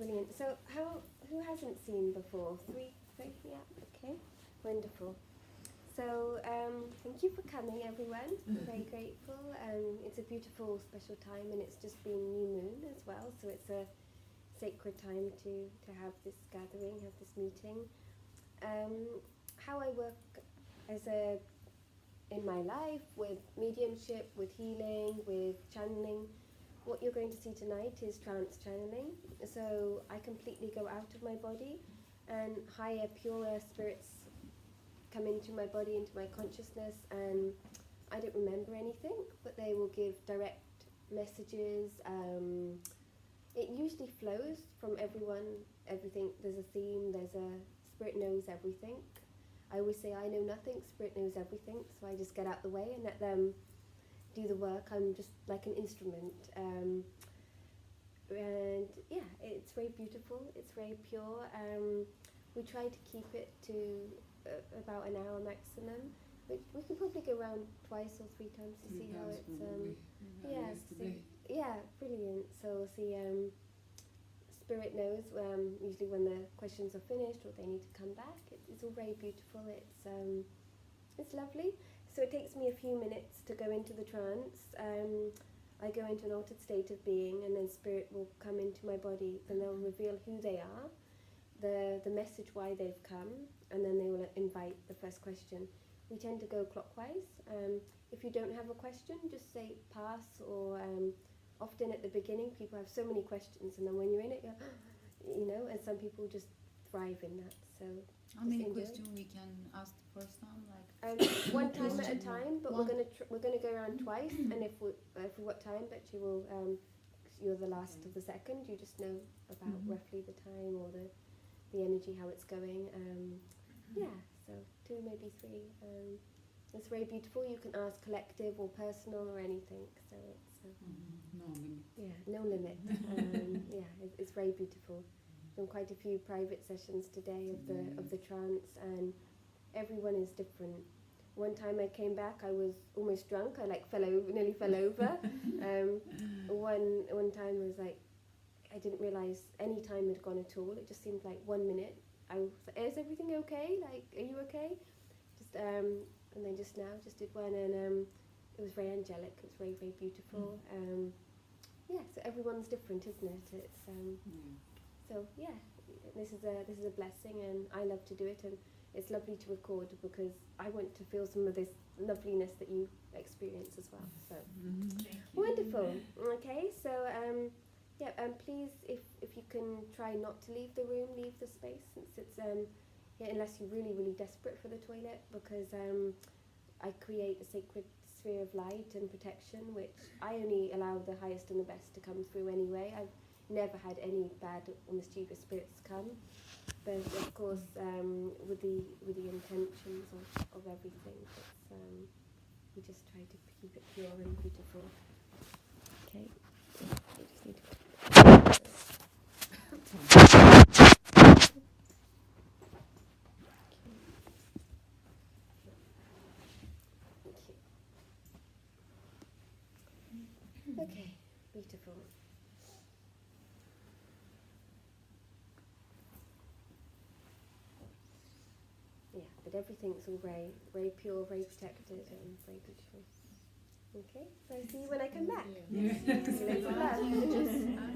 brilliant. So who hasn't seen before? Three? Yeah, okay. Wonderful. So thank you for coming, everyone. I'm very grateful. It's a beautiful, special time, and it's just been new moon as well, so it's a sacred time to have this gathering, have this meeting. How I work in my life with mediumship, with healing, with channeling. What you're going to see tonight is trance channeling. So I completely go out of my body, and higher, purer spirits come into my body, into my consciousness, and I don't remember anything, but they will give direct messages. It usually flows from everything. There's a theme, spirit knows everything. I always say I know nothing, spirit knows everything, so I just get out the way and let them do the work. I'm just like an instrument. And yeah, it's very beautiful, it's very pure. We try to keep it to about an hour maximum. We can probably go around twice or three times to see how it's yeah, brilliant. So see, spirit knows usually when the questions are finished or they need to come back. It's all very beautiful. It's lovely. So it takes me a few minutes to go into the trance. I go into an altered state of being, and then spirit will come into my body, and they'll reveal who they are, the message why they've come, and then they will invite the first question. We tend to go clockwise. If you don't have a question, just say pass, or often at the beginning people have so many questions, and then when you're in it, you're, and some people just thrive in that. So how many questions we can ask the first time? One time at a time, but we're gonna go around twice, and if we got time, but you're the last of the second. You just know about roughly the time or the energy, how it's going. So 2, maybe 3. It's very beautiful. You can ask collective or personal or anything. So it's no limit. Yeah, no limit. It's very beautiful. Done quite a few private sessions today of the trance, and everyone is different. One time I came back, I was almost drunk. I nearly fell over. One time I was like, I didn't realise any time had gone at all. It just seemed like 1 minute. I was like, is everything okay? Like, are you okay? And then just did one, and it was very angelic. It was very, very beautiful. So everyone's different, isn't it? It's so yeah. This is a blessing, and I love to do it, and it's lovely to record because I want to feel some of this loveliness that you experience as well. So wonderful. Okay, so please, if you can try not to leave the room, leave the space, since it's unless you're really, really desperate for the toilet, because I create a sacred sphere of light and protection, which I only allow the highest and the best to come through anyway. I've never had any bad or mischievous spirits come, but of course with the intentions of everything, we just try to keep it pure and beautiful. Okay, I just need to Okay, beautiful. Yeah, but everything's all very, very pure, very protected, and very beautiful. Okay, so I see you when I come back. Yeah. Loads of love.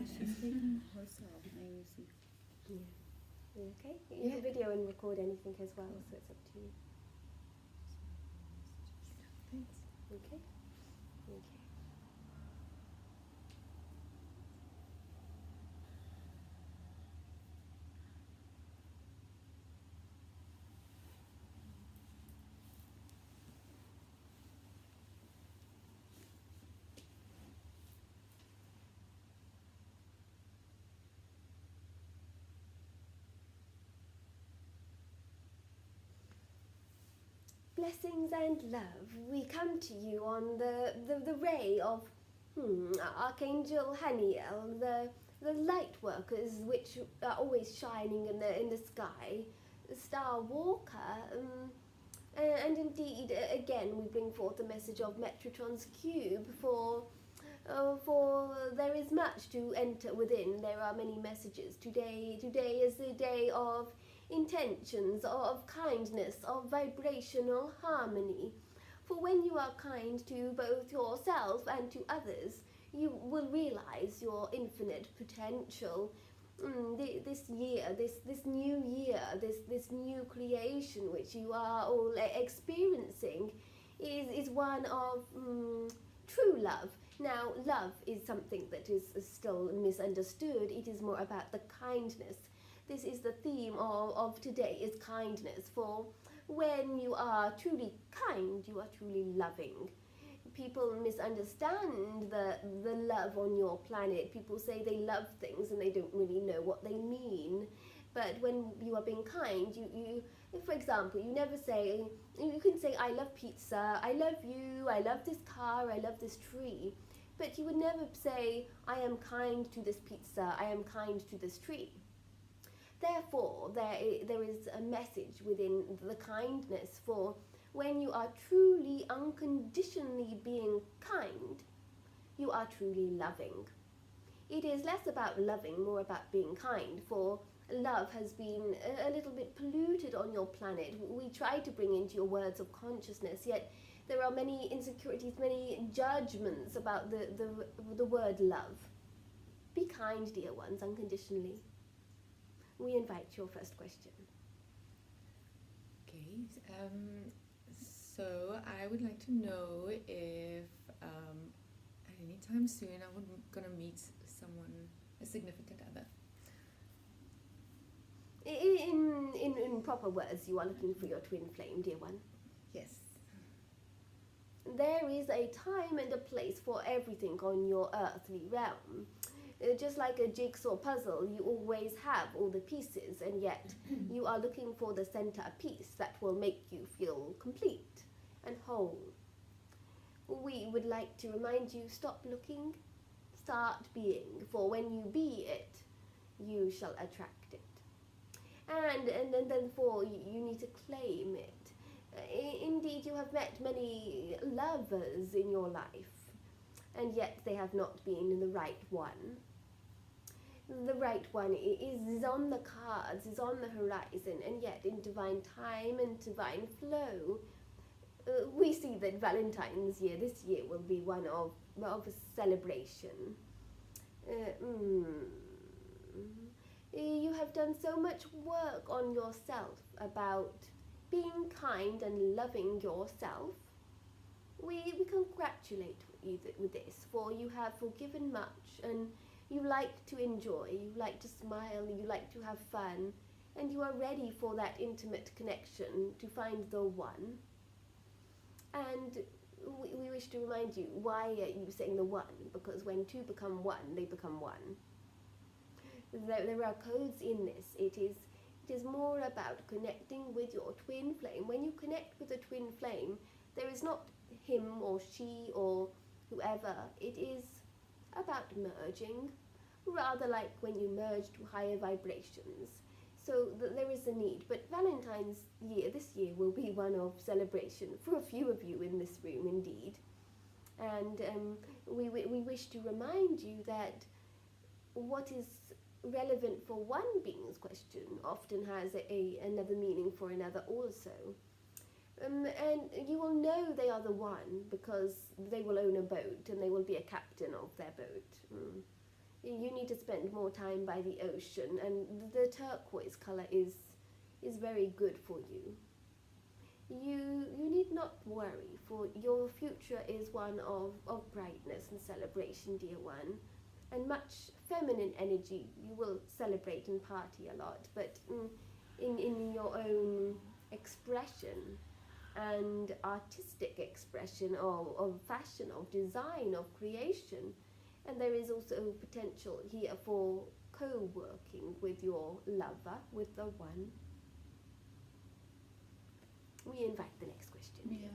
She's taking herself. I will see. Yeah. Okay, you can video and record anything as well, so it's up to you. Thanks. Okay. Blessings and love, we come to you on the ray of Archangel Haniel, the light workers which are always shining in the sky, the Star Walker, and indeed again we bring forth the message of Metatron's cube for there is much to enter within. There are many messages. Today is a day of intentions, of kindness, of vibrational harmony. For when you are kind to both yourself and to others, you will realize your infinite potential. This year, this new year, this new creation which you are all experiencing is one of true love. Now, love is something that is still misunderstood. It is more about the kindness. This is the theme of today, is kindness. For when you are truly kind, you are truly loving. People misunderstand the love on your planet. People say they love things and they don't really know what they mean. But when you are being kind, you for example, you never say, you can say, I love pizza, I love you, I love this car, I love this tree. But you would never say, I am kind to this pizza, I am kind to this tree. Therefore, there is a message within the kindness. For when you are truly, unconditionally being kind, you are truly loving. It is less about loving, more about being kind. For love has been a little bit polluted on your planet. We try to bring into your words of consciousness, yet there are many insecurities, many judgments about the word love. Be kind, dear ones, unconditionally. We invite your first question. Okay, so I would like to know if at any time soon I'm gonna meet someone, a significant other. In proper words, you are looking for your twin flame, dear one. Yes. There is a time and a place for everything on your earthly realm. Just like a jigsaw puzzle, you always have all the pieces, and yet you are looking for the center piece that will make you feel complete and whole. We would like to remind you, stop looking, start being, for when you be it, you shall attract it. And then for you need to claim it. Indeed, you have met many lovers in your life, and yet they have not been the right one. The right one is on the cards, is on the horizon, and yet in divine time and divine flow, we see that Valentine's year, this year, will be one of a celebration. You have done so much work on yourself about being kind and loving yourself. We congratulate you with this, for you have forgiven much, and you like to enjoy, you like to smile, you like to have fun, and you are ready for that intimate connection to find the one. And we wish to remind you, why are you saying the one? Because when two become one, they become one. There are codes in this. It is more about connecting with your twin flame. When you connect with a twin flame, there is not him or she or whoever. It is about merging, rather like when you merge to higher vibrations. So there is a need. But Valentine's year, this year, will be one of celebration for a few of you in this room, indeed. And we wish to remind you that what is relevant for one being's question often has another meaning for another also. And you will know they are the one because they will own a boat and they will be a captain of their boat. You need to spend more time by the ocean, and the turquoise color is very good for you. You need not worry, for your future is one of brightness and celebration, dear one, and much feminine energy. You will celebrate and party a lot, but in your own expression and artistic expression of fashion, of design, of creation. And there is also potential here for co-working with your lover, with the one. We invite the next question. Yeah.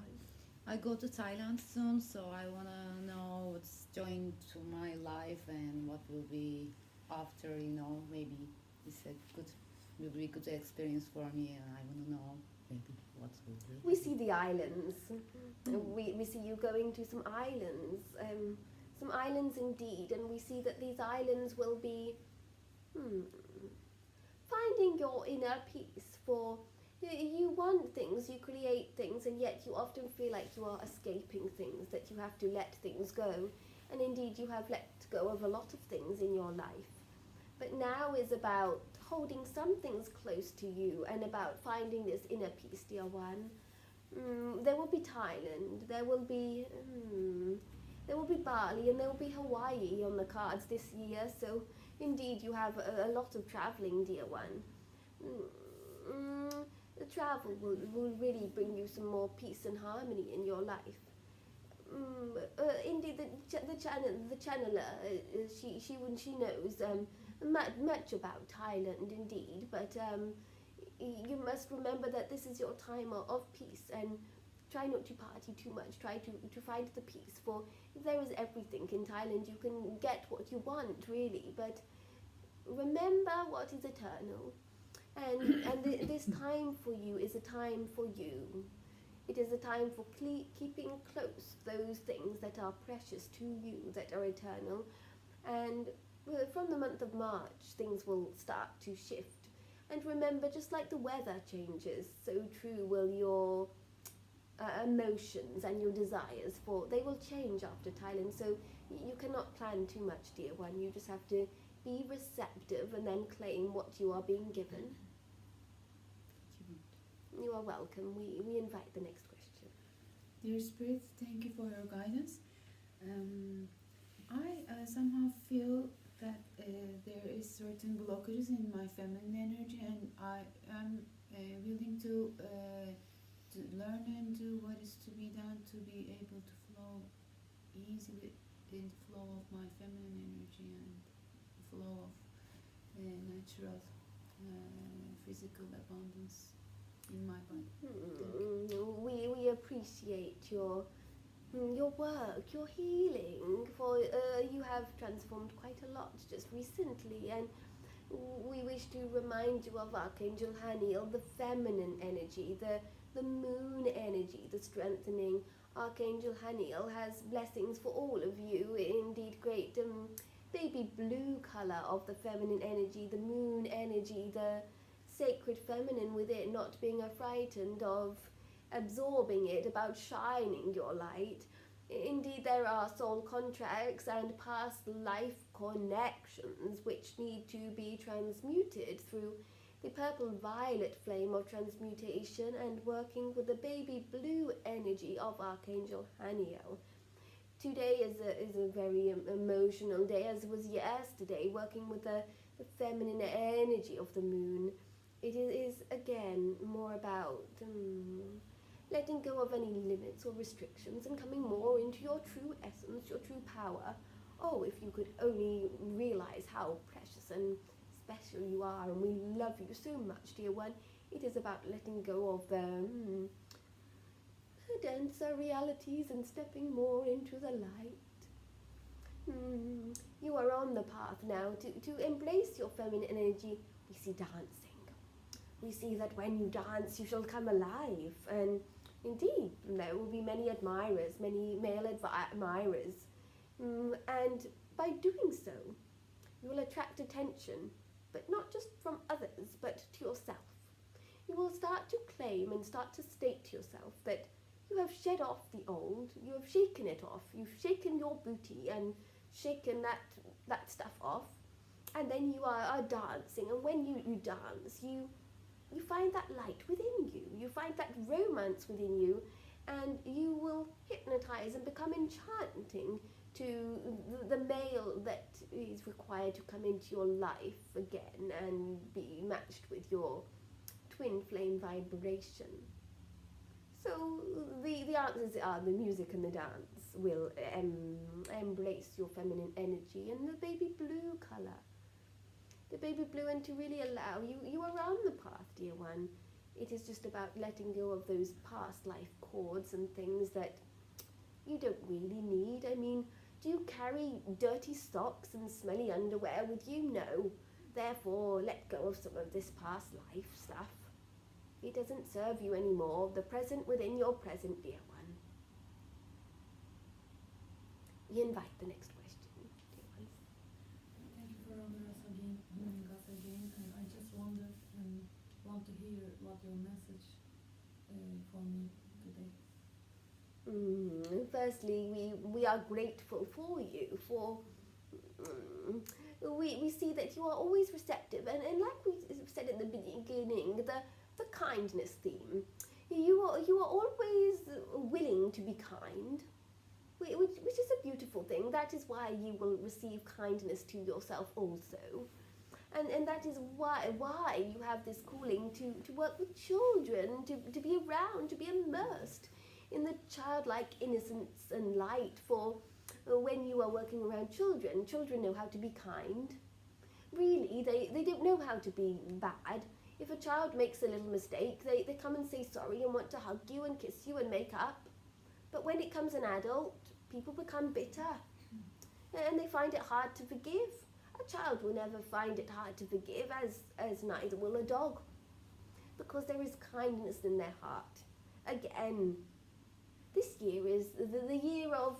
I go to Thailand soon, so I want to know what's joined to my life and what will be after, maybe it's will be a good experience for me, and I want to know maybe what will be. We see the islands. We see you going to some islands. some islands indeed, and we see that these islands will be finding your inner peace. For you want things, you create things, and yet you often feel like you are escaping things, that you have to let things go. And indeed, you have let go of a lot of things in your life. But now is about holding some things close to you and about finding this inner peace, dear one. There will be Thailand, there will be Bali, and there will be Hawaii on the cards this year. So indeed, you have a lot of traveling, dear one. The travel will really bring you some more peace and harmony in your life. Indeed, the channeler, she knows much about Thailand, indeed. But you must remember that this is your time of peace, and try not to party too much. Try to find the peace. For if there is everything in Thailand, you can get what you want, really. But remember what is eternal. And this time for you is a time for you. It is a time for keeping close those things that are precious to you, that are eternal. And from the month of March, things will start to shift. And remember, just like the weather changes, so true will your emotions and your desires, for they will change after Thailand. So you cannot plan too much, dear one. You just have to be receptive and then claim what you are being given. You are welcome. We invite the next question. Dear Spirit, thank you for your guidance. I somehow feel that there is certain blockages in my feminine energy, and I am willing to learn and do what is to be done to be able to flow easily in the flow of my feminine energy and the flow of natural physical abundance in my body. We appreciate your work, your healing, for you have transformed quite a lot just recently, and we wish to remind you of Archangel Haniel, the feminine energy, the moon energy, the strengthening. Archangel Haniel has blessings for all of you, indeed great baby blue color of the feminine energy, the moon energy, the sacred feminine within, not being frightened of absorbing it, about shining your light. Indeed, there are soul contracts and past life connections which need to be transmuted through the purple violet flame of transmutation and working with the baby blue energy of Archangel Haniel. Today is a very emotional day, as was yesterday, working with the feminine energy of the moon. It is again more about letting go of any limits or restrictions and coming more into your true essence, your true power. Oh, if you could only realize how precious and special you are, and we love you so much, dear one. It is about letting go of the denser realities and stepping more into the light. You are on the path now to embrace your feminine energy. We see dancing. We see that when you dance, you shall come alive, and indeed, there will be many admirers, many male admirers, and by doing so, you will attract attention, but not just from others, but to yourself. You will start to claim and start to state to yourself that you have shed off the old, you have shaken it off, you've shaken your booty and shaken that stuff off, and then you are dancing, and when you dance, you find that light within you, you find that romance within you, and you will hypnotize and become enchanting to the male that is required to come into your life again and be matched with your twin flame vibration. So the answers are the music and the dance will embrace your feminine energy, and the baby blue color. The baby blue, and to really allow you are on the path, dear one. It is just about letting go of those past life cords and things that you don't really need. I mean, do you carry dirty socks and smelly underwear with you? No. Therefore, let go of some of this past life stuff. It doesn't serve you anymore. The present within your present, dear one. we invite the next question, dear ones. Thank you for having us again, and I just want to hear what your message for me today. Firstly, we are grateful for you, for we see that you are always receptive, and like we said at the beginning, the kindness theme. You are always willing to be kind, which is a beautiful thing. That is why you will receive kindness to yourself also. And that is why you have this calling to work with children, to be around, to be immersed in the childlike innocence and light. For when you are working around children know how to be kind. Really, they don't know how to be bad. If a child makes a little mistake, they come and say sorry and want to hug you and kiss you and make up. But when it comes an adult, people become bitter and they find it hard to forgive. A child will never find it hard to forgive, as neither will a dog, because there is kindness in their heart. Again, this year is the year of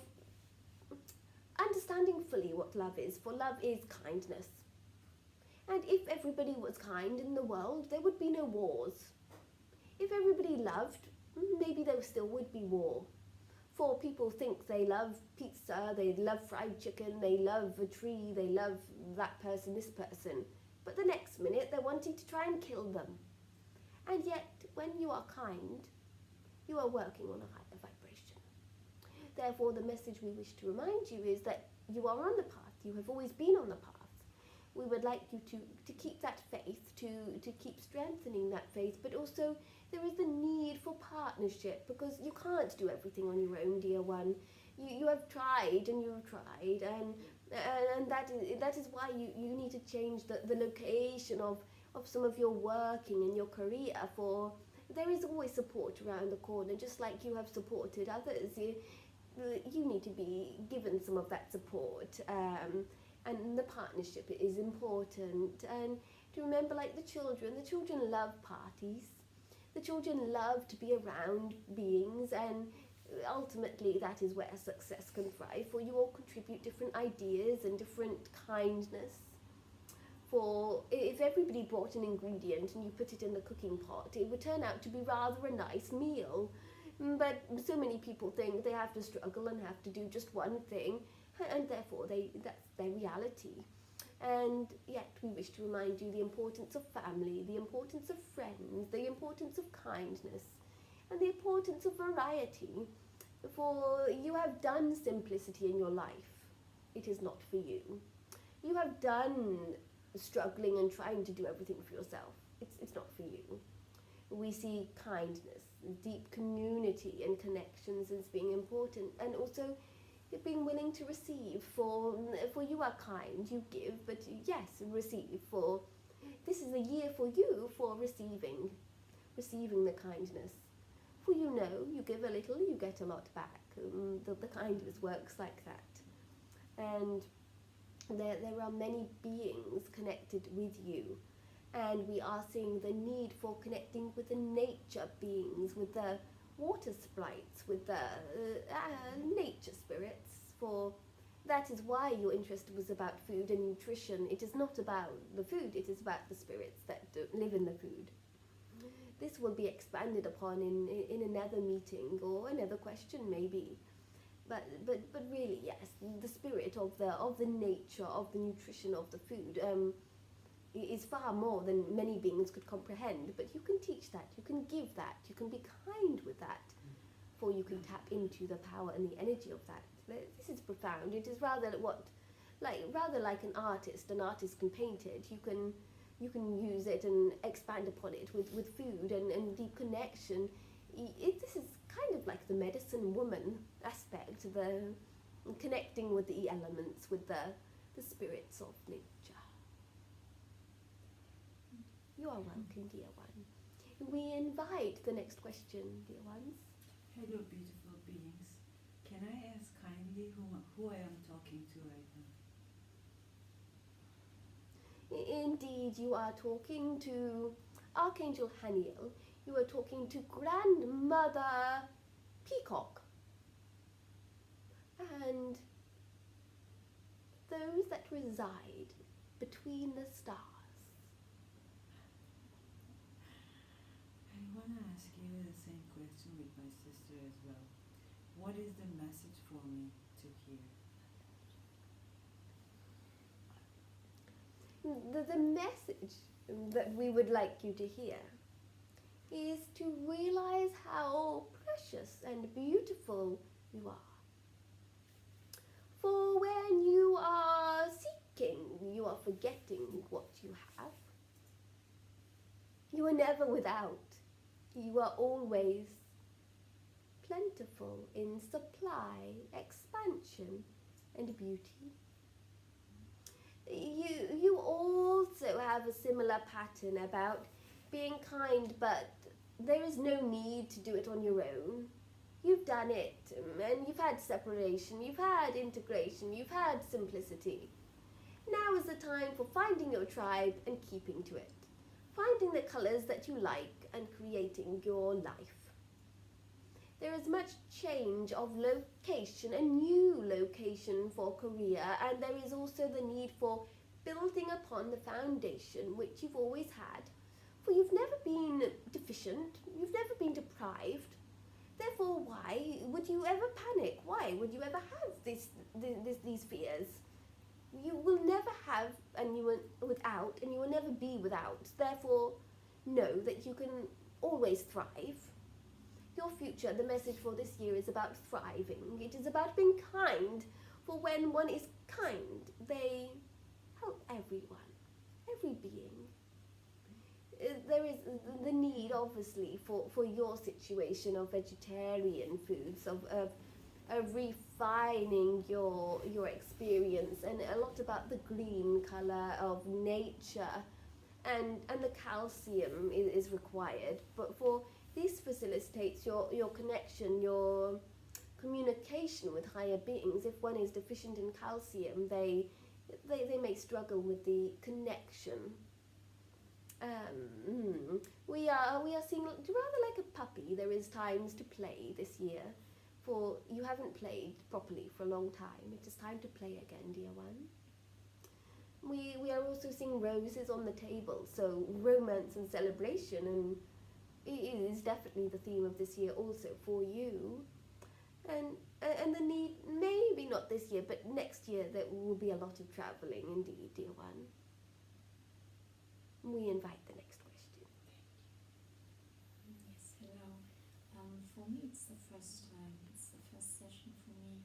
understanding fully what love is, for love is kindness. And if everybody was kind in the world, there would be no wars. If everybody loved, maybe there still would be war. For people think they love pizza, they love fried chicken, they love a tree, they love that person, this person. But the next minute they're wanting to try and kill them. And yet, when you are kind, you are working on a higher vibration. Therefore, the message we wish to remind you is that you are on the path, you have always been on the path. We would like you to keep that faith, to keep strengthening that faith, but also there is the need for partnership, because you can't do everything on your own, dear one. You have tried and you've tried, and that is why you need to change the location of some of your working and your career, for there is always support around the corner, just like you have supported others. You need to be given some of that support. And the partnership is important. And to remember, like the children love parties. The children love to be around beings, and ultimately that is where success can thrive, for you all contribute different ideas and different kindness. For if everybody brought an ingredient and you put it in the cooking pot, it would turn out to be rather a nice meal. But so many people think they have to struggle and have to do just one thing, and therefore that's their reality. And yet we wish to remind you the importance of family, the importance of friends, the importance of kindness, and the importance of variety. For you have done simplicity in your life. It is not for you. You have done struggling and trying to do everything for yourself. It's not for you. We see kindness, deep community and connections as being important, and also being willing to receive. For you are kind, you give, but yes, receive. For this is a year for you for receiving the kindness. For you give a little, you get a lot back. The kindness works like that. And there are many beings connected with you. And we are seeing the need for connecting with the nature beings, with the water sprites, with the nature spirits. For that is why your interest was about food and nutrition. It is not about the food, it is about the spirits that live in the food. This will be expanded upon in another meeting or another question maybe. But really, yes, the spirit of the nature, of the nutrition of the food is far more than many beings could comprehend. But you can teach that, you can give that, you can be kind with that, for you can tap into the power and the energy of that. This is profound. It is rather like an artist. An artist can paint it. You can use it and expand upon it with food and deep connection. This is kind of like the medicine woman aspect, the connecting with the elements, with the spirits of nature. You are welcome, dear one. We invite the next question, dear ones. Hello, beautiful beings. Can I ask kindly who I am talking to right now? Indeed, you are talking to Archangel Haniel. You are talking to Grandmother Peacock. And those that reside between the stars. I want to ask you the same question with my sister as well. What is the message for me to hear? The message that we would like you to hear is to realize how precious and beautiful you are. For when you are seeking, you are forgetting what you have. You are never without. You are always plentiful in supply, expansion, and beauty. You also have a similar pattern about being kind, but there is no need to do it on your own. You've done it, and you've had separation, you've had integration, you've had simplicity. Now is the time for finding your tribe and keeping to it. Finding the colours that you like and creating your life. There is much change of location, a new location for career, and there is also the need for building upon the foundation which you've always had. For you've never been deficient, you've never been deprived. Therefore, why would you ever panic? Why would you ever have these fears? You will never have without, and you will never be without. Therefore, know that you can always thrive. Your future, the message for this year is about thriving. It is about being kind, for when one is kind, they help everyone, every being. There is the need, obviously, for your situation of vegetarian foods, of refining your experience, and a lot about the green colour of nature, and the calcium is required. But for this facilitates your connection, your communication with higher beings. If one is deficient in calcium, they may struggle with the connection. We are seeing rather like a puppy. There is times to play this year, for you haven't played properly for a long time. It is time to play again, dear one. We are also seeing roses on the table, so romance and celebration, and it is definitely the theme of this year also for you. And the need, maybe not this year, but next year there will be a lot of travelling indeed, dear one. We invite the next question. Yes, hello. For me, it's the first time. It's the first session for me,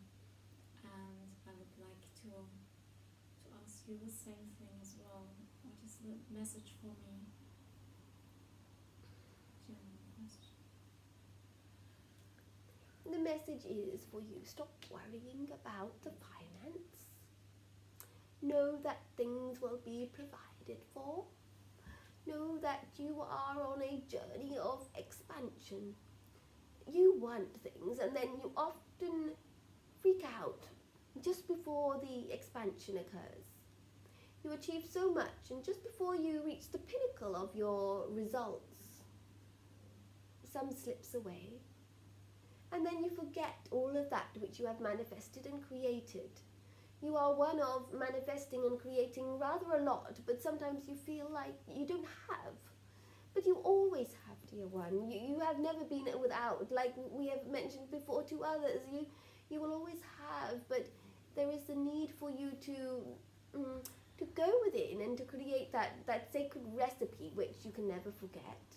and I would like to ask you the same thing as well. What is the message for me? General question. The message is for you, stop worrying about the finance. Know that things will be provided for. Know that you are on a journey of expansion. You want things, and then you often freak out just before the expansion occurs. You achieve so much, and just before you reach the pinnacle of your results, some slips away. And then you forget all of that which you have manifested and created. You are one of manifesting and creating rather a lot, but sometimes you feel like you don't have. But you always have, dear one. You have never been without. Like we have mentioned before to others, you will always have, but there is the need for you to go within and to create that sacred recipe which you can never forget.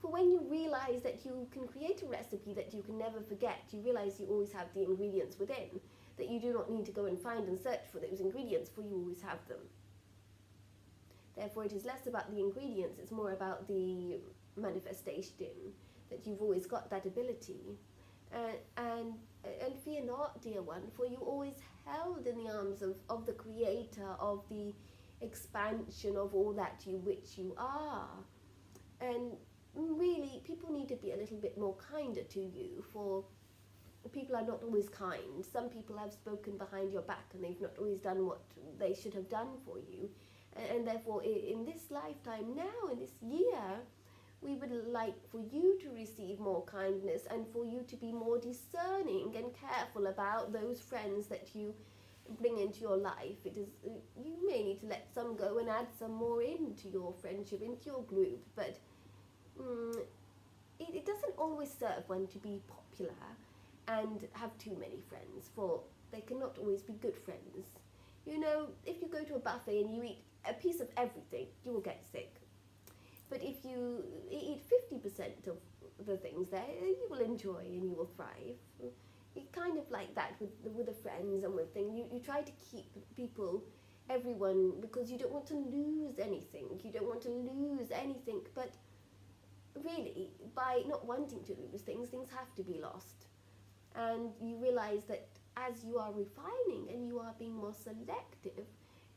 For when you realize that you can create a recipe that you can never forget, you realize you always have the ingredients within, that you do not need to go and find and search for those ingredients, for you always have them. Therefore, it is less about the ingredients, it's more about the manifestation, that you've always got that ability. And fear not, dear one, for you always held in the arms of the Creator, of the expansion of all that which you are. And really, people need to be a little bit more kinder to you, for people are not always kind. Some people have spoken behind your back and they've not always done what they should have done for you. And therefore, in this lifetime now, in this year, we would like for you to receive more kindness and for you to be more discerning and careful about those friends that you bring into your life, it is you may need to let some go and add some more into your friendship, into your group, but it doesn't always serve one to be popular and have too many friends, for they cannot always be good friends. You know, if you go to a buffet and you eat a piece of everything, you will get sick. But if you eat 50% of the things there, you will enjoy and you will thrive. It's kind of like that with the friends and with things. You try to keep people, everyone, because you don't want to lose anything. You don't want to lose anything, but really, by not wanting to lose things, things have to be lost. And you realize that as you are refining and you are being more selective,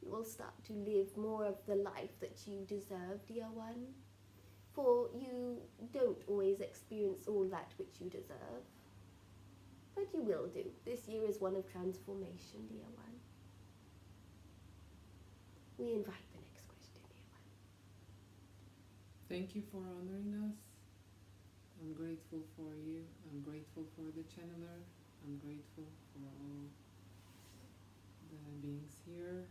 you will start to live more of the life that you deserve, dear one. For you don't always experience all that which you deserve. But you will do. This year is one of transformation, dear one. We invite the next question, dear one. Thank you for honoring us. I'm grateful for you. I'm grateful for the channeler. I'm grateful for all the beings here,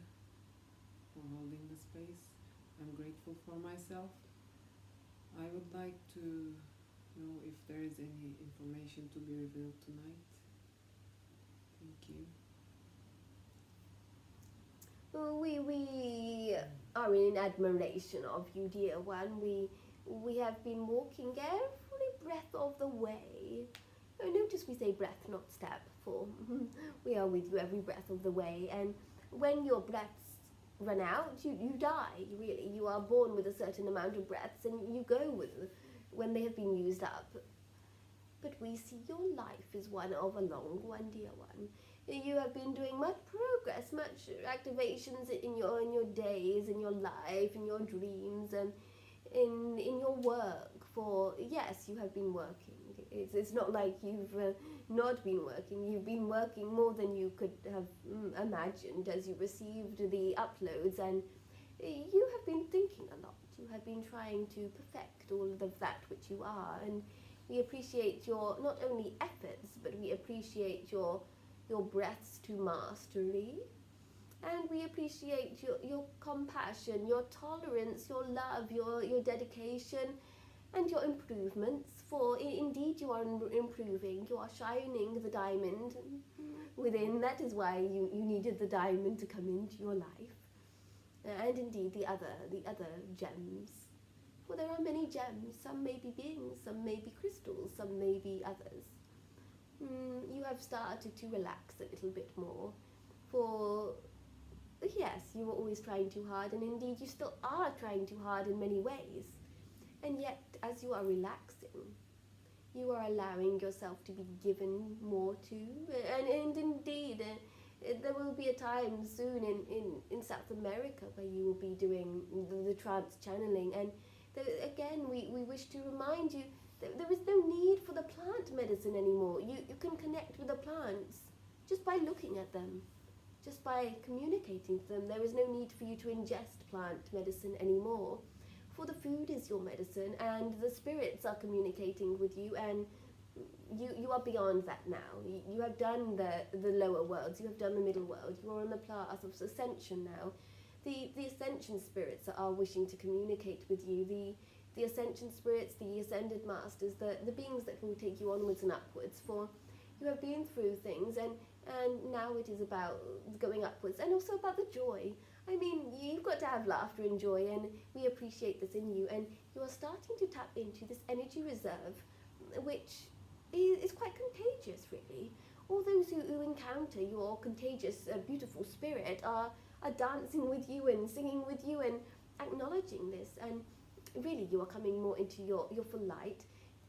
for holding the space. I'm grateful for myself. I would like to know if there is any information to be revealed tonight. Thank you. Well, we are in admiration of you, dear one. We have been walking every breath of the way. Oh, notice we say breath, not step, for we are with you every breath of the way. And when your breaths run out, you die, really. You are born with a certain amount of breaths and you go with when they have been used up. But we see your life is one of a long one, dear one. You have been doing much progress, much activations in your days, in your life, in your dreams, and in your work. For yes, you have been working. It's not like you've not been working. You've been working more than you could have imagined as you received the uploads, and you have been thinking a lot. You have been trying to perfect all of that which you are, and we appreciate your not only efforts, but we appreciate your breaths to mastery, and we appreciate your compassion, your tolerance, your love, your dedication, and your improvements. For indeed you are improving, you are shining the diamond within. That is why you needed the diamond to come into your life, and indeed the other gems. For there are many gems. Some may be beings, some may be crystals, some may be others. You have started to relax a little bit more. For yes, you were always trying too hard, and indeed you still are trying too hard in many ways. And yet, as you are relaxing, you are allowing yourself to be given more to. And indeed, there will be a time soon in South America where you will be doing the trance channeling. And again, we wish to remind you that there is no need for the plant medicine anymore. You can connect with the plants just by looking at them, just by communicating to them. There is no need for you to ingest plant medicine anymore. For the food is your medicine, and the spirits are communicating with you, and you are beyond that now. You have done the lower worlds, you have done the middle world, you are on the path of ascension now. The ascension spirits are wishing to communicate with you. The ascension spirits, the ascended masters, the beings that will take you onwards and upwards. For you have been through things, and now it is about going upwards, and also about the joy. I mean, you've got to have laughter and joy, and we appreciate this in you. And you are starting to tap into this energy reserve, which is quite contagious, really. All those who encounter your contagious, beautiful spirit are dancing with you and singing with you and acknowledging this. And really, you are coming more into your full light.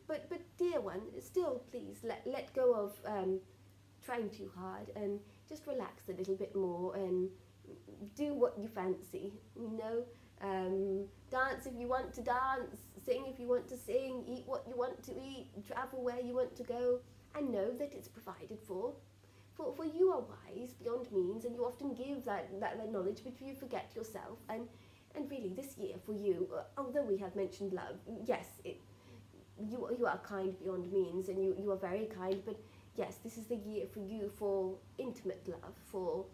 But dear one, still, please, let go of trying too hard and just relax a little bit more and do what you fancy, dance if you want to dance, sing if you want to sing, eat what you want to eat, travel where you want to go, and know that it's provided for you are wise beyond means, and you often give that knowledge, but you forget yourself. And really this year for you, although we have mentioned love, yes, you are kind beyond means, and you are very kind, but yes, this is the year for you for intimate love, for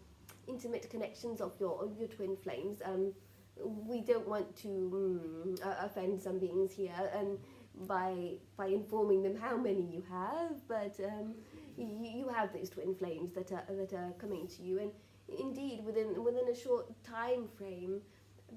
intimate connections of your twin flames. We don't want to offend some beings here, and by informing them how many you have, but you have these twin flames that are coming to you, and indeed within a short time frame.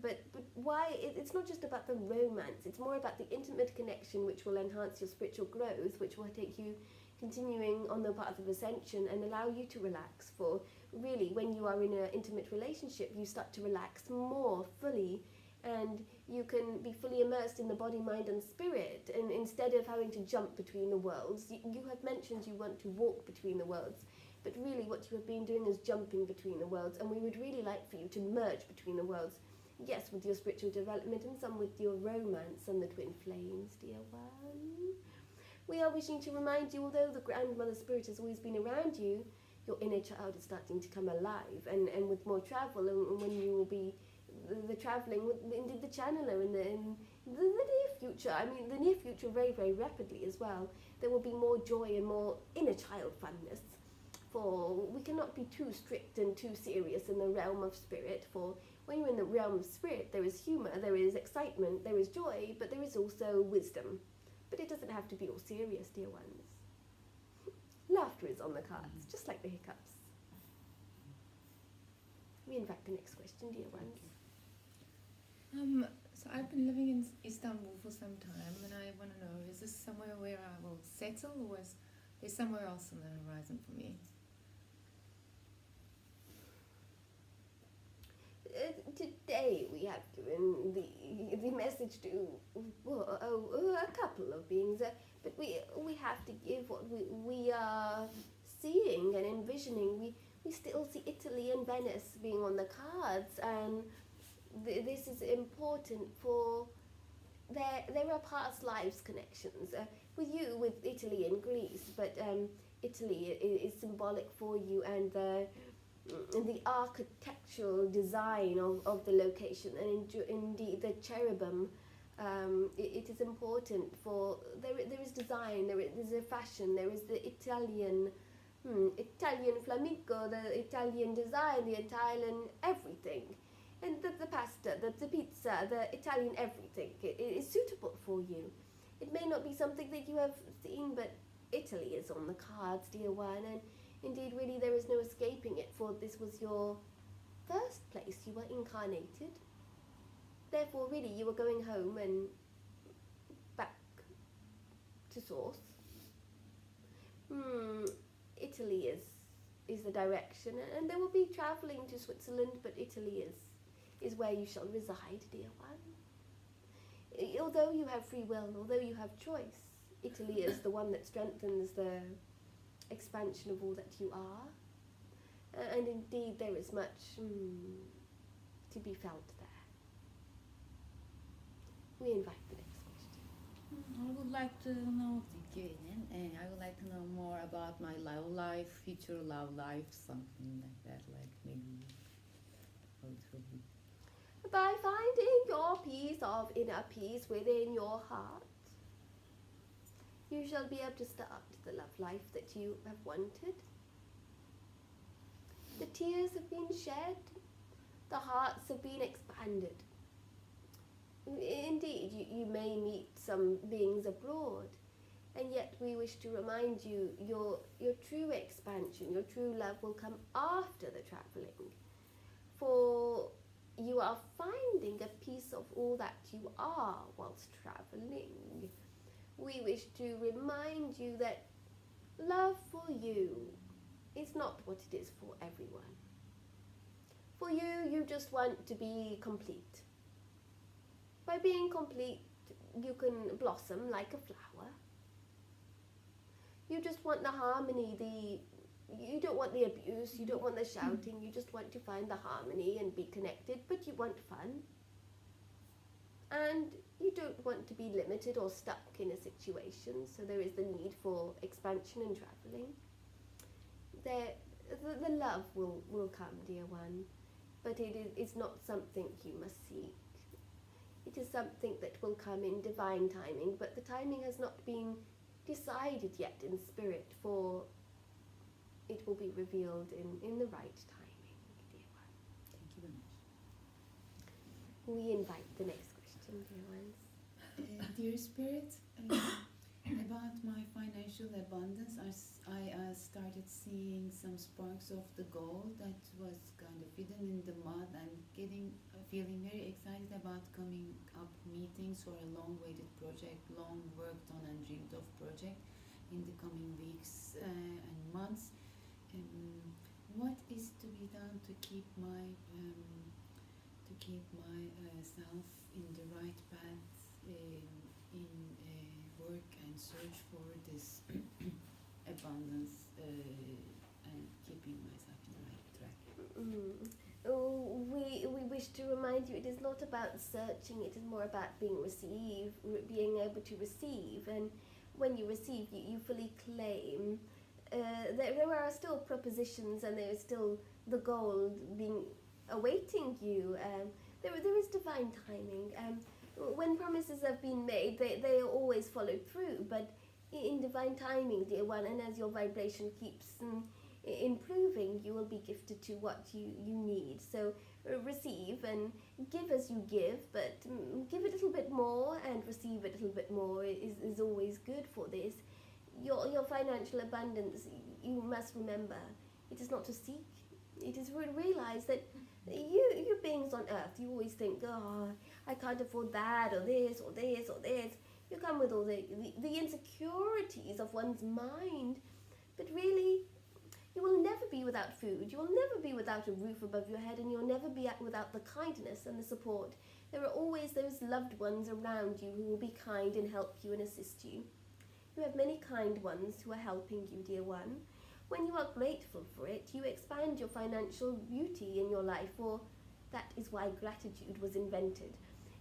But why? It's not just about the romance. It's more about the intimate connection, which will enhance your spiritual growth, which will take you continuing on the path of ascension and allow you to relax. For really, when you are in an intimate relationship, you start to relax more fully, and you can be fully immersed in the body, mind, and spirit. And instead of having to jump between the worlds, you have mentioned you want to walk between the worlds. But really, what you have been doing is jumping between the worlds, and we would really like for you to merge between the worlds. Yes, with your spiritual development, and some with your romance and the twin flames, dear one. We are wishing to remind you, although the grandmother spirit has always been around you, your inner child is starting to come alive, and with more travel, and when you will be the travelling with indeed the channeler in the near future. I mean, the near future very, very rapidly as well. There will be more joy and more inner child funness. For we cannot be too strict and too serious in the realm of spirit. For when you're in the realm of spirit, there is humour, there is excitement, there is joy, but there is also wisdom. But it doesn't have to be all serious, dear ones. Laughter is on the cards, just like the hiccups. We invite the next question, dear ones. So I've been living in Istanbul for some time, and I want to know, is this somewhere where I will settle, or is there somewhere else on the horizon for me? Today we have given the message to a couple of beings, but we have to give what we are seeing and envisioning. We still see Italy and Venice being on the cards, and this is important for there are past lives connections with you, with Italy and Greece, but Italy is symbolic for you, and the architectural design of the location, and indeed the cherubim. It is important for there is design, there is a fashion, there is the Italian flamenco, the Italian design, the Italian everything, and the pasta, the pizza, the Italian everything. It is suitable for you. It may not be something that you have seen, but Italy is on the cards, dear one, and indeed, really, there is no escaping it, for this was your first place you were incarnated. Therefore, really, you were going home and back to source. Italy is the direction, and there will be travelling to Switzerland, but Italy is where you shall reside, dear one. Although you have free will, although you have choice, Italy is the one that strengthens the expansion of all that you are, and indeed there is much to be felt there. We invite the next question. I would like to know, thank you again, and I would like to know more about my love life, future love life, something like that, like maybe how it will be. By finding your piece of inner peace within your heart, you shall be able to start the love life that you have wanted. The tears have been shed, the hearts have been expanded. Indeed, you may meet some beings abroad, and yet we wish to remind you your true expansion, your true love will come after the travelling. For you are finding a piece of all that you are whilst travelling. We wish to remind you that love for you is not what it is for everyone. For you, you just want to be complete. By being complete, you can blossom like a flower. You just want the harmony, you don't want the abuse, you don't want the shouting, you just want to find the harmony and be connected, but you want fun. And you don't want to be limited or stuck in a situation, so there is the need for expansion and travelling. The love will come, dear one, but it's not something you must seek. It is something that will come in divine timing, but the timing has not been decided yet in spirit, for it will be revealed in the right timing, dear We invite the next question, dear ones. Dear Spirit, about my financial abundance, I started seeing some sparks of the gold that was kind of hidden in the mud, and feeling very excited about coming up meetings for a long-awaited project, long worked on and dreamed of project in the coming weeks and months. What is to be done to keep myself in the right path in work and search for this abundance and keeping myself in the right track? We wish to remind you it is not about searching, it is more about being being able to receive, and when you receive, you fully claim. There are still propositions, and there is still the gold being awaiting you. There is divine timing. When promises have been made, they are always followed through, but in divine timing, dear one, and as your vibration keeps improving, you will be gifted to what you need. So receive and give as you give, but give a little bit more and receive a little bit more is always good for this. Your financial abundance, you must remember, it is not to seek. It is to realize that you beings on earth, you always think, oh, I can't afford that, or this, or this, or this. You come with all the insecurities of one's mind. But really, you will never be without food. You will never be without a roof above your head, and you'll never be without the kindness and the support. There are always those loved ones around you who will be kind and help you and assist you. You have many kind ones who are helping you, dear one. When you are grateful for it, you expand your financial beauty in your life, for that is why gratitude was invented.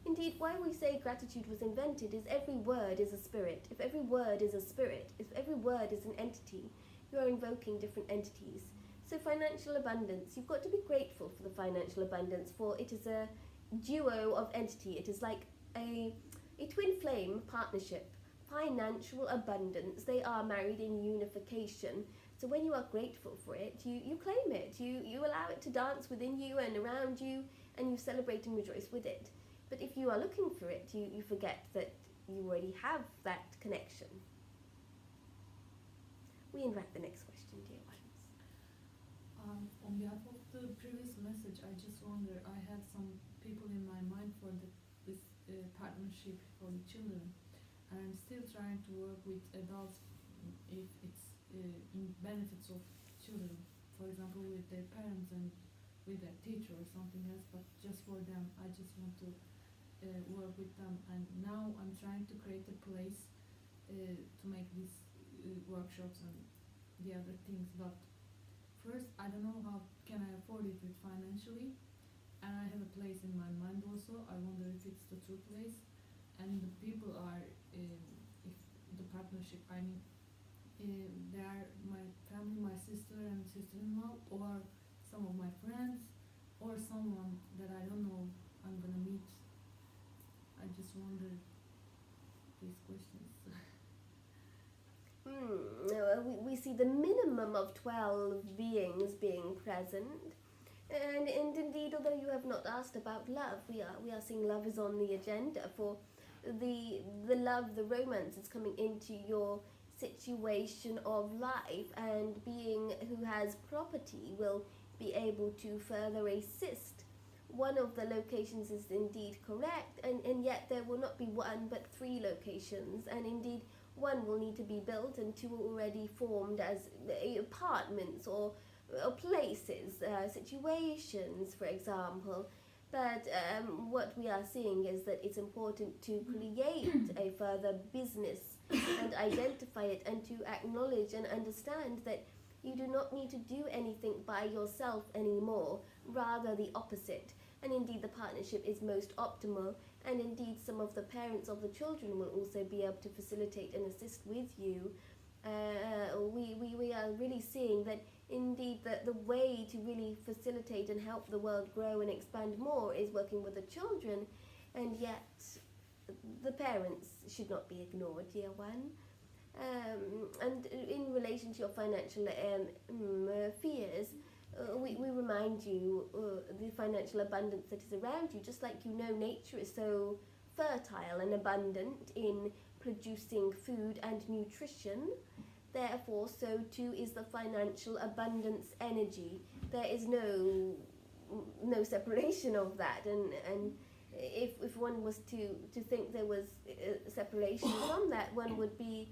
Indeed, why we say gratitude was invented is every word is a spirit. If every word is a spirit, if every word is an entity, you are invoking different entities. So financial abundance, you've got to be grateful for the financial abundance, for it is a duo of entity. It is like a twin flame partnership. Financial abundance, they are married in unification. So when you are grateful for it, you claim it, you allow it to dance within you and around you, and you celebrate and rejoice with it. But if you are looking for it, you forget that you already have that connection. We invite the next question, dear ones. On behalf of the previous message, I just wonder, I had some people in my mind for this partnership for the children, and I'm still trying to work with adults if it's in benefits of children, for example with their parents and with their teacher or something else, but just for them. I just want to work with them, and now I'm trying to create a place to make these workshops and the other things, but first I don't know how can I afford it with financially, and I have a place in my mind also. I wonder if it's the true place, and the people are if the partnership, I mean they are my family, my sister and sister-in-law, or some of my friends, or someone that I don't know I'm gonna meet. I just wonder these questions. We see the minimum of 12 beings being present. And indeed, although you have not asked about love, we are seeing love is on the agenda, for the love, the romance is coming into your situation of life, and being who has property will be able to further assist. One of the locations is indeed correct, and yet there will not be one but 3 locations, and indeed one will need to be built and 2 are already formed as apartments or places, situations, for example. But what we are seeing is that it's important to create a further business and identify it, and to acknowledge and understand that you do not need to do anything by yourself anymore, rather the opposite. And indeed the partnership is most optimal, and indeed some of the parents of the children will also be able to facilitate and assist with you. We are really seeing that indeed the way to really facilitate and help the world grow and expand more is working with the children, and yet the parents should not be ignored, dear one. And in relation to your financial fears, we remind you the financial abundance that is around you, just like nature is so fertile and abundant in producing food and nutrition. Therefore, so too is the financial abundance energy. There is no separation of that, and if one was to think there was separation from that, one would be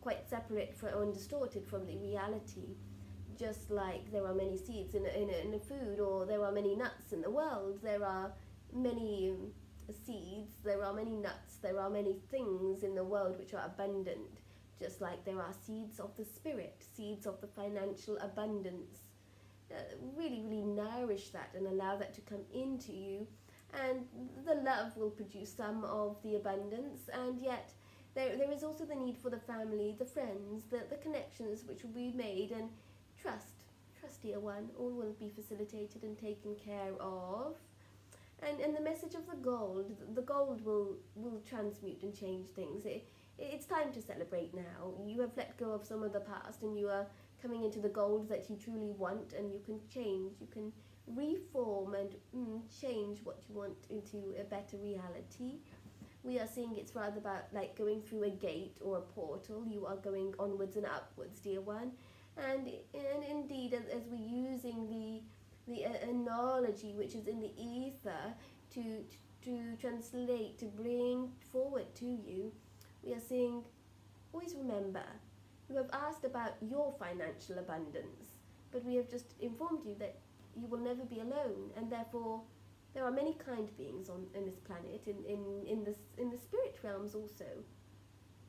quite separate or distorted from the reality. Just like there are many seeds in a food, or there are many nuts in the world, there are many seeds, there are many nuts, there are many things in the world which are abundant. Just like there are seeds of the spirit, seeds of the financial abundance. Really, really nourish that and allow that to come into you. And the love will produce some of the abundance, and yet there is also the need for the family, the friends, the connections which will be made, and trust, dear one, all will be facilitated and taken care of. And the message of the gold will transmute and change things. It's time to celebrate now. You have let go of some of the past, and you are coming into the gold that you truly want, and you can change, you can reform and change what you want into a better reality. We are seeing it's rather about like going through a gate or a portal. You are going onwards and upwards, dear one. And indeed, as we're using the analogy which is in the ether to translate, to bring forward to you, we are saying, always remember, you have asked about your financial abundance, but we have just informed you that you will never be alone, and therefore there are many kind beings on this planet, in the spirit realms also.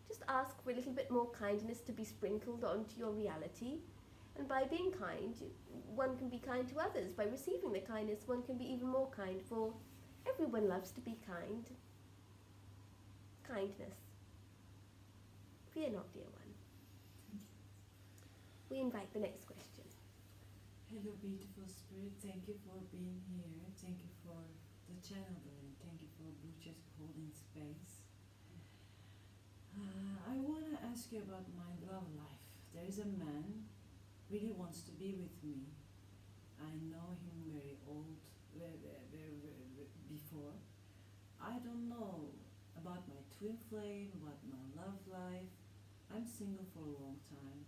Just ask for a little bit more kindness to be sprinkled onto your reality, and by being kind, one can be kind to others. By receiving the kindness, one can be even more kind, for everyone loves to be kind. Kindness. Fear not, dear one. We invite the next question. Hello, beautiful spirit. Thank you for being here. Thank you for the channeler, and thank you for Bruches holding space. I want to ask you about my love life. There is a man really wants to be with me. I know him very old, very before. I don't know about my twin flame, about my love life. I'm single for a long time.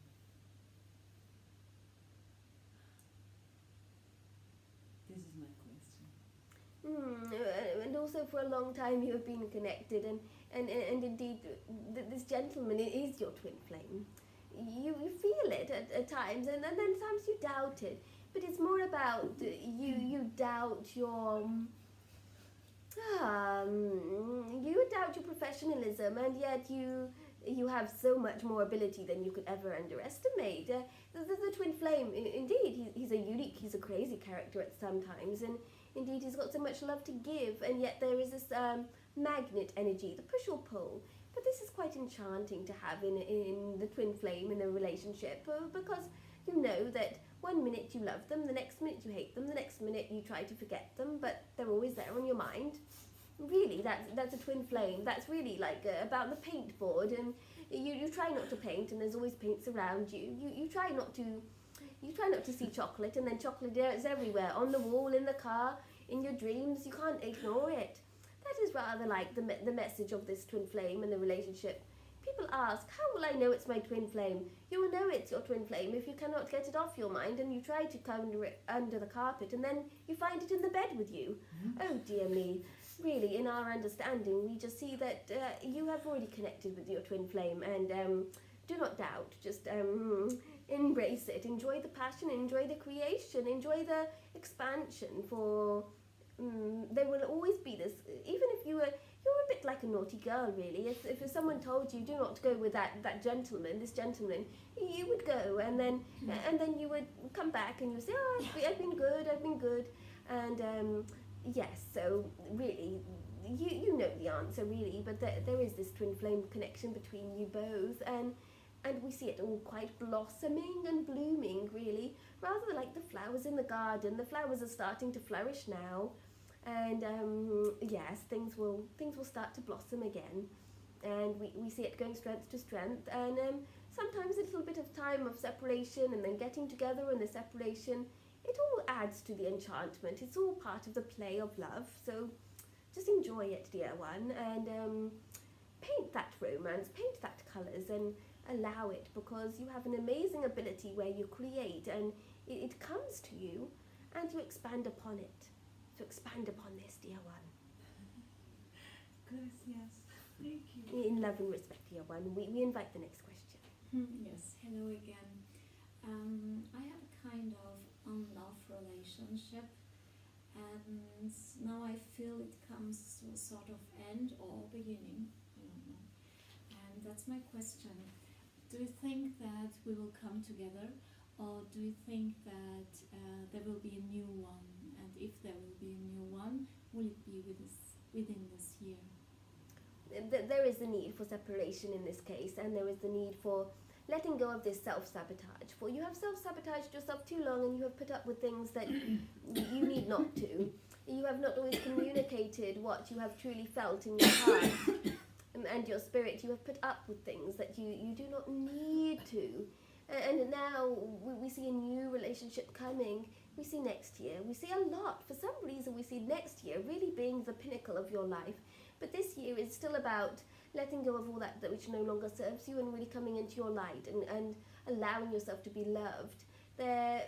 This is my question. And also for a long time you have been connected, and indeed this gentleman is your twin flame. You feel it at times, and then sometimes you doubt it, but it's more about you doubt your you doubt your professionalism, and yet you have so much more ability than you could ever underestimate. The twin flame, indeed, he's he's a crazy character at sometimes, and indeed he's got so much love to give, and yet there is this magnet energy, the push or pull. But this is quite enchanting to have in the twin flame in a relationship, because you know that one minute you love them, the next minute you hate them, the next minute you try to forget them, but they're always there on your mind. Really, that's a twin flame. That's really like about the paint board, and you try not to paint, and there's always paints around you. You try not to see chocolate, and then chocolate is everywhere, on the wall, in the car, in your dreams. You can't ignore it. That is rather like the message of this twin flame in the relationship. People ask, how will I know it's my twin flame? You will know it's your twin flame if you cannot get it off your mind, and you try to cover it under the carpet, and then you find it in the bed with you. Oh dear me. Really, in our understanding, we just see that you have already connected with your twin flame, and do not doubt. Just embrace it. Enjoy the passion, enjoy the creation, enjoy the expansion. For there will always be this, even if you're a bit like a naughty girl, really. If someone told you do not go with this gentleman, you would go, and then you would come back and you would say, oh, I've been good, and yes. So really, you know the answer, really, but there is this twin flame connection between you both, and we see it all quite blossoming and blooming, really, rather like the flowers in the garden. The flowers are starting to flourish now, and yes, things will start to blossom again, and we see it going strength to strength, and sometimes a little bit of time of separation, and then getting together in the separation. it all adds to the enchantment. It's all part of the play of love. So just enjoy it, dear one, and paint that romance, paint that colours, and allow it, because you have an amazing ability where you create and it comes to you and you expand upon it. So expand upon this, dear one. Gracias. Thank you. In love and respect, dear one. We invite the next question. Yes, hello again. I have a kind of unlove relationship, and now I feel it comes to a sort of end or beginning. I don't know. And that's my question. Do you think that we will come together, or do you think that there will be a new one? And if there will be a new one, will it be within this year? There is the need for separation in this case, and there is the need for letting go of this self-sabotage. For you have self-sabotaged yourself too long, and you have put up with things that you need not to. You have not always communicated what you have truly felt in your heart and your spirit. You have put up with things that you do not need to. And now we see a new relationship coming. We see next year. We see a lot. For some reason, we see next year really being the pinnacle of your life. But this year is still about letting go of all that which no longer serves you, and really coming into your light and allowing yourself to be loved. There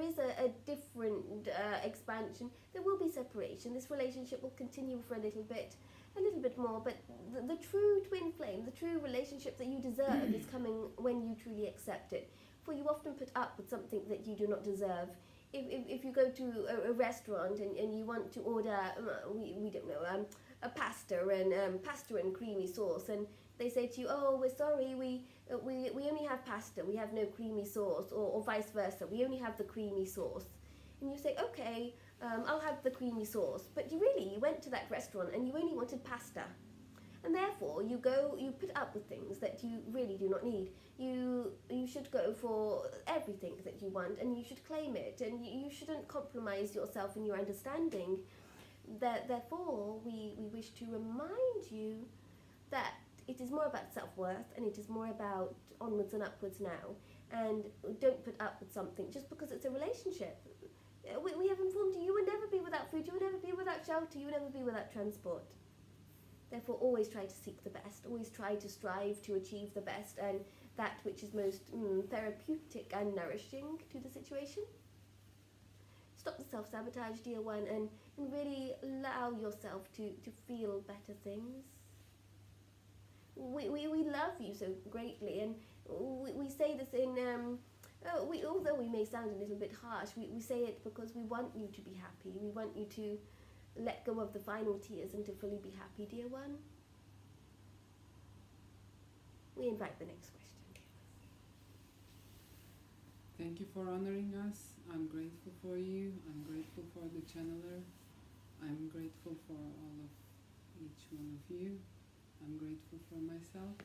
is a different expansion. There will be separation. This relationship will continue for a little bit more, but the true twin flame, the true relationship that you deserve is coming when you truly accept it. For you often put up with something that you do not deserve. If you go to a restaurant and you want to order, we don't know, a pasta and creamy sauce, and they say to you, oh, we're sorry, we only have pasta, we have no creamy sauce, or vice versa, we only have the creamy sauce. And you say, okay, I'll have the creamy sauce. But you went to that restaurant and you only wanted pasta. And therefore, you put up with things that you really do not need. You should go for everything that you want, and you should claim it, and you shouldn't compromise yourself in your understanding. Therefore, we wish to remind you that it is more about self-worth, and it is more about onwards and upwards now. And don't put up with something just because it's a relationship. We have informed you will never be without food, you will never be without shelter, you will never be without transport. Therefore, always try to seek the best, always try to strive to achieve the best and that which is most therapeutic and nourishing to the situation. Stop the self-sabotage, dear one, and really allow yourself to feel better things. We love you so greatly, and we say this in... although we may sound a little bit harsh, we say it because we want you to be happy. We want you to let go of the final tears and to fully be happy, dear one. We invite the next question. Thank you for honoring us. I'm grateful for you. I'm grateful for the channeler. I'm grateful for all of each one of you. I'm grateful for myself.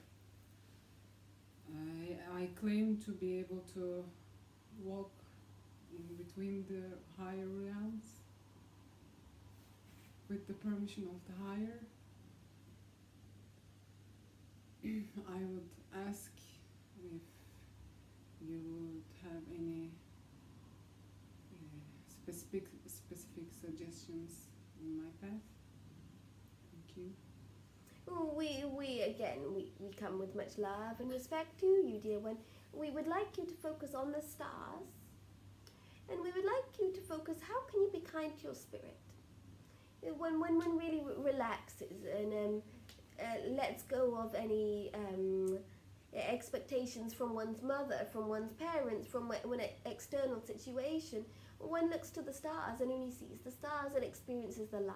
I claim to be able to walk in between the higher realms with the permission of the higher. I would ask if you would have any specific suggestions in my path. Thank you. We come with much love and respect to you, dear one. We would like you to focus on the stars, and we would like you to focus, how can you be kind to your spirit? When one really relaxes and lets go of any expectations from one's mother, from one's parents, from an external situation, one looks to the stars and only sees the stars and experiences the light.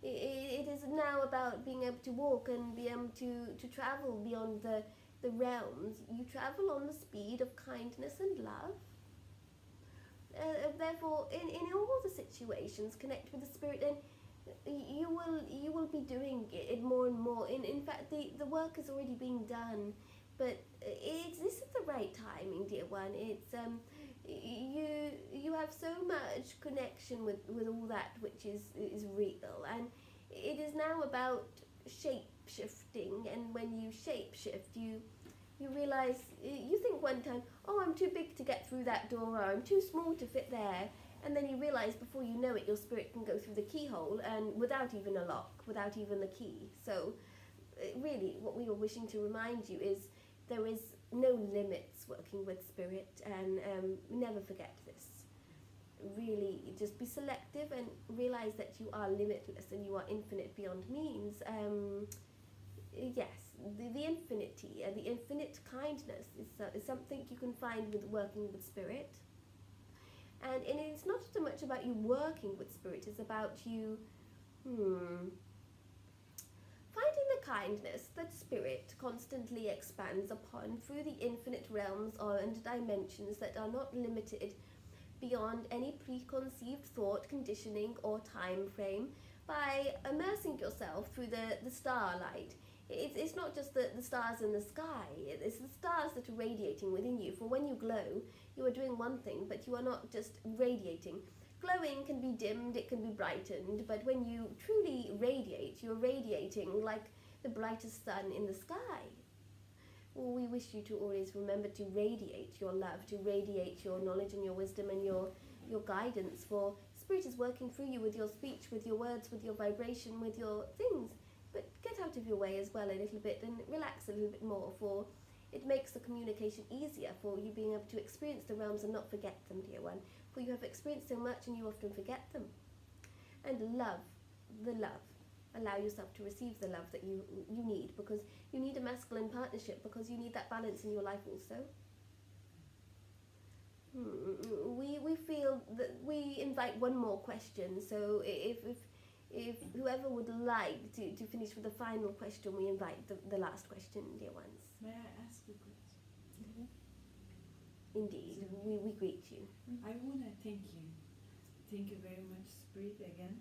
It is now about being able to walk and be able to travel beyond the realms. You travel on the speed of kindness and love. Therefore, in all the situations, connect with the spirit, and you will be doing it more and more. In fact, the work is already being done, but this is the right timing, dear one. It's you have so much connection with all that which is real, and it is now about shape shifting. And when you shape shift, you You realise, you think one time, oh, I'm too big to get through that door, or I'm too small to fit there. And then you realise before you know it, your spirit can go through the keyhole and without even a lock, without even the key. So really what we are wishing to remind you is there is no limits working with spirit, and never forget this. Really just be selective and realise that you are limitless and you are infinite beyond means. Yes, the infinity and the infinite kindness is something you can find with working with spirit. And it's not so much about you working with spirit, it's about you finding the kindness that spirit constantly expands upon through the infinite realms and dimensions that are not limited beyond any preconceived thought, conditioning, or time frame, by immersing yourself through the starlight. It's not just the stars in the sky, it's the stars that are radiating within you. For when you glow, you are doing one thing, but you are not just radiating. Glowing can be dimmed, it can be brightened, but when you truly radiate, you're radiating like the brightest sun in the sky. Well, we wish you to always remember to radiate your love, to radiate your knowledge and your wisdom and your guidance, for Spirit is working through you with your speech, with your words, with your vibration, with your things. But get out of your way as well a little bit and relax a little bit more, for it makes the communication easier for you being able to experience the realms and not forget them, dear one. For you have experienced so much and you often forget them. And love, the love. Allow yourself to receive the love that you need, because you need a masculine partnership, because you need that balance in your life also. We feel that we invite one more question, so if whoever would like to finish with the final question, we invite the last question, dear ones. May I ask a question? Indeed, we greet you. I want to thank you. Thank you very much, Spirit, again.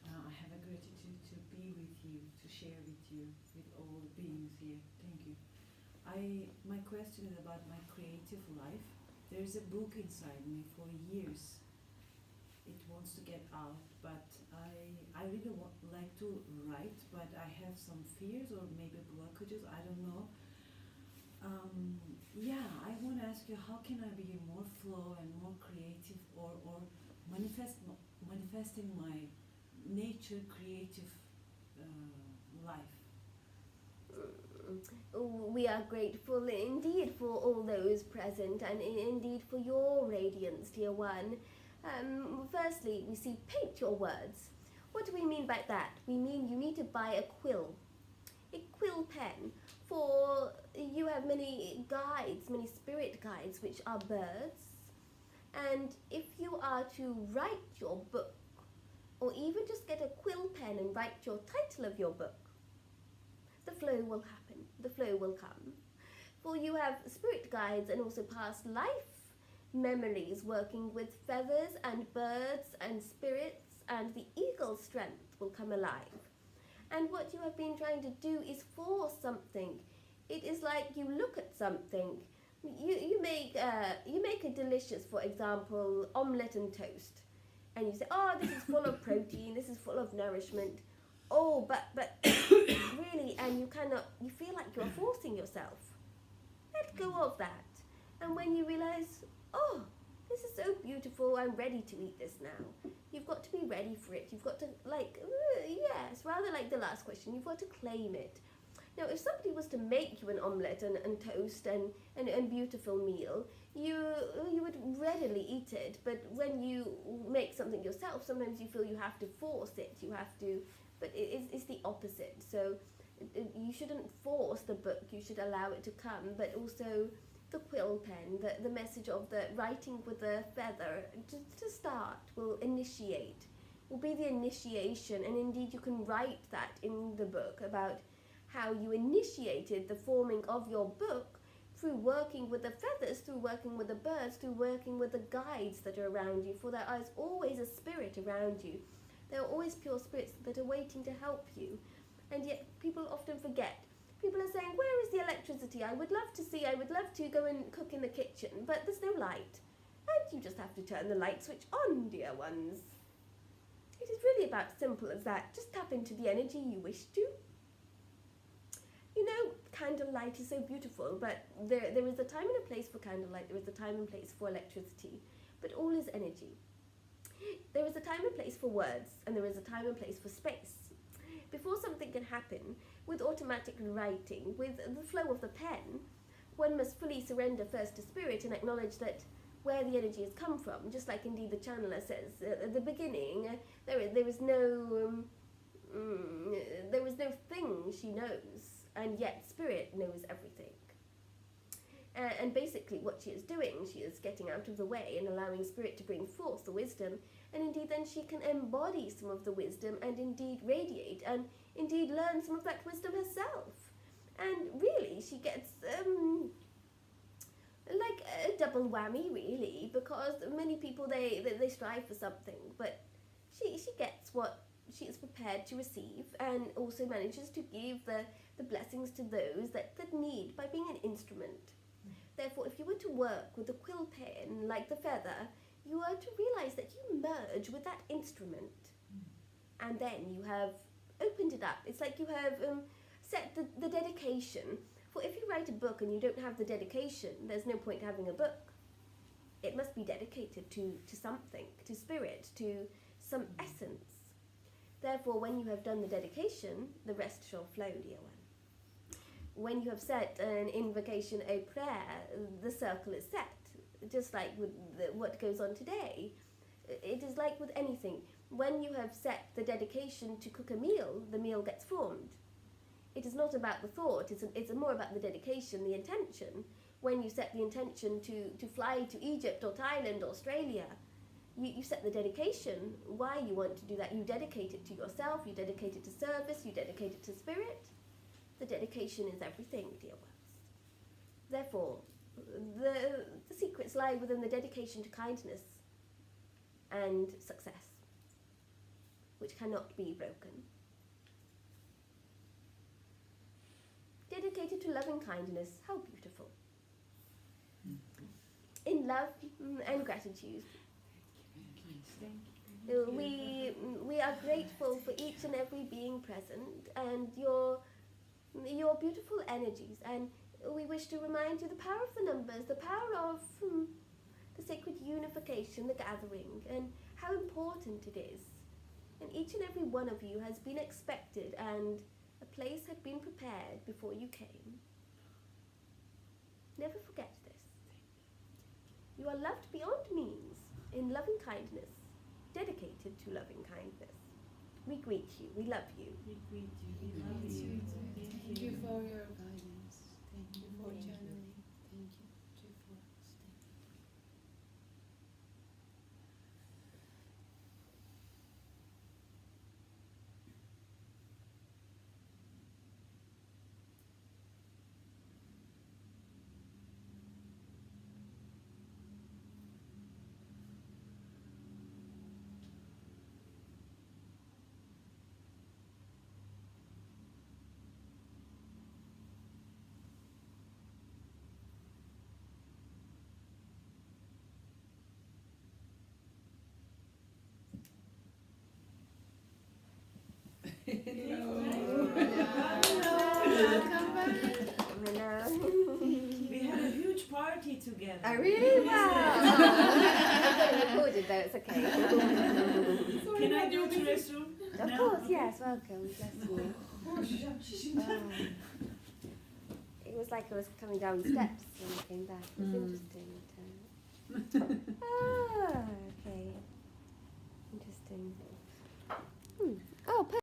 I have a gratitude to be with you, to share with you, with all the beings here. Thank you. My question is about my creative life. There's a book inside me for years. It wants to get out, but I really like to write, but I have some fears or maybe blockages, I don't know. I want to ask you, how can I be more flow and more creative, or manifesting my nature creative life? We are grateful indeed for all those present, and indeed for your radiance, dear one. Firstly, we see paint your words. What do we mean by that? We mean you need to buy a quill pen, for you have many guides, many spirit guides, which are birds. And if you are to write your book, or even just get a quill pen and write your title of your book, the flow will happen, the flow will come. For you have spirit guides and also past life memories working with feathers and birds and spirits, and the eagle's strength will come alive. And what you have been trying to do is force something. It is like you look at something. You make a delicious, for example, omelette and toast, and you say, oh, this is full of protein, this is full of nourishment. Oh, but really, and you feel like you're forcing yourself. Let go of that. And when you realize, oh, this is so beautiful, I'm ready to eat this now. You've got to be ready for it. You've got to, yes, rather like the last question, you've got to claim it. Now, if somebody was to make you an omelette and toast and beautiful meal, you would readily eat it. But when you make something yourself, sometimes you feel you have to force it. But it's the opposite. So you shouldn't force the book. You should allow it to come. But also the quill pen, the message of the writing with the feather, to start, will be the initiation. And indeed, you can write that in the book about how you initiated the forming of your book through working with the feathers, through working with the birds, through working with the guides that are around you. For there is always a spirit around you. There are always pure spirits that are waiting to help you. And yet people often forget. People are saying, where is the electricity? I would love to go and cook in the kitchen, but there's no light. And you just have to turn the light switch on, dear ones. It is really about simple as that. Just tap into the energy you wish to. candlelight is so beautiful, but there is a time and a place for candlelight, there is a time and place for electricity, but all is energy. There is a time and place for words, and there is a time and place for space. Before something can happen, with automatic writing, with the flow of the pen, one must fully surrender first to spirit and acknowledge that where the energy has come from, just like indeed the channeler says at the beginning, there is no thing she knows, and yet spirit knows everything. And basically what she is doing, she is getting out of the way and allowing spirit to bring forth the wisdom, and indeed then she can embody some of the wisdom and indeed radiate and indeed learn some of that wisdom herself. And really she gets like a double whammy really, because many people they strive for something, but she gets what she is prepared to receive, and also manages to give the blessings to those that need by being an instrument. Therefore, if you were to work with the quill pen like the feather, you are to realize that you merge with that instrument, and then you have opened it up. It's like you have set the dedication. For if you write a book and you don't have the dedication, there's no point having a book. It must be dedicated to something, to spirit, to some essence. Therefore, when you have done the dedication, the rest shall flow, dear one. When you have set an invocation, a prayer, the circle is set. Just like with what goes on today. It is like with anything. When you have set the dedication to cook a meal, the meal gets formed. It is not about the thought, it's more about the dedication, the intention. When you set the intention to fly to Egypt or Thailand or Australia, you set the dedication, why you want to do that. You dedicate it to yourself, you dedicate it to service, you dedicate it to spirit. The dedication is everything, dear ones. Therefore, the secrets lie within the dedication to kindness and success, which cannot be broken. Dedicated to loving kindness, how beautiful. In love and gratitude, we are grateful for each and every being present and your beautiful energies, and we wish to remind you the power of the numbers, the power of the sacred unification, the gathering, and how important it is. And each and every one of you has been expected, and a place had been prepared before you came. Never forget this. You are loved beyond means, in loving kindness, dedicated to loving kindness. We greet you, we love you. We greet you, we love you. Thank you for your guidance. Thank you for channeling. Thank you for staying. We had a huge party together. Oh, really? Wow! I'm getting recorded though, it's okay. Can I go to the restroom? Of course, yes, welcome. Bless you. It was like I was coming down the steps when I came back. It was interesting. Okay. Interesting.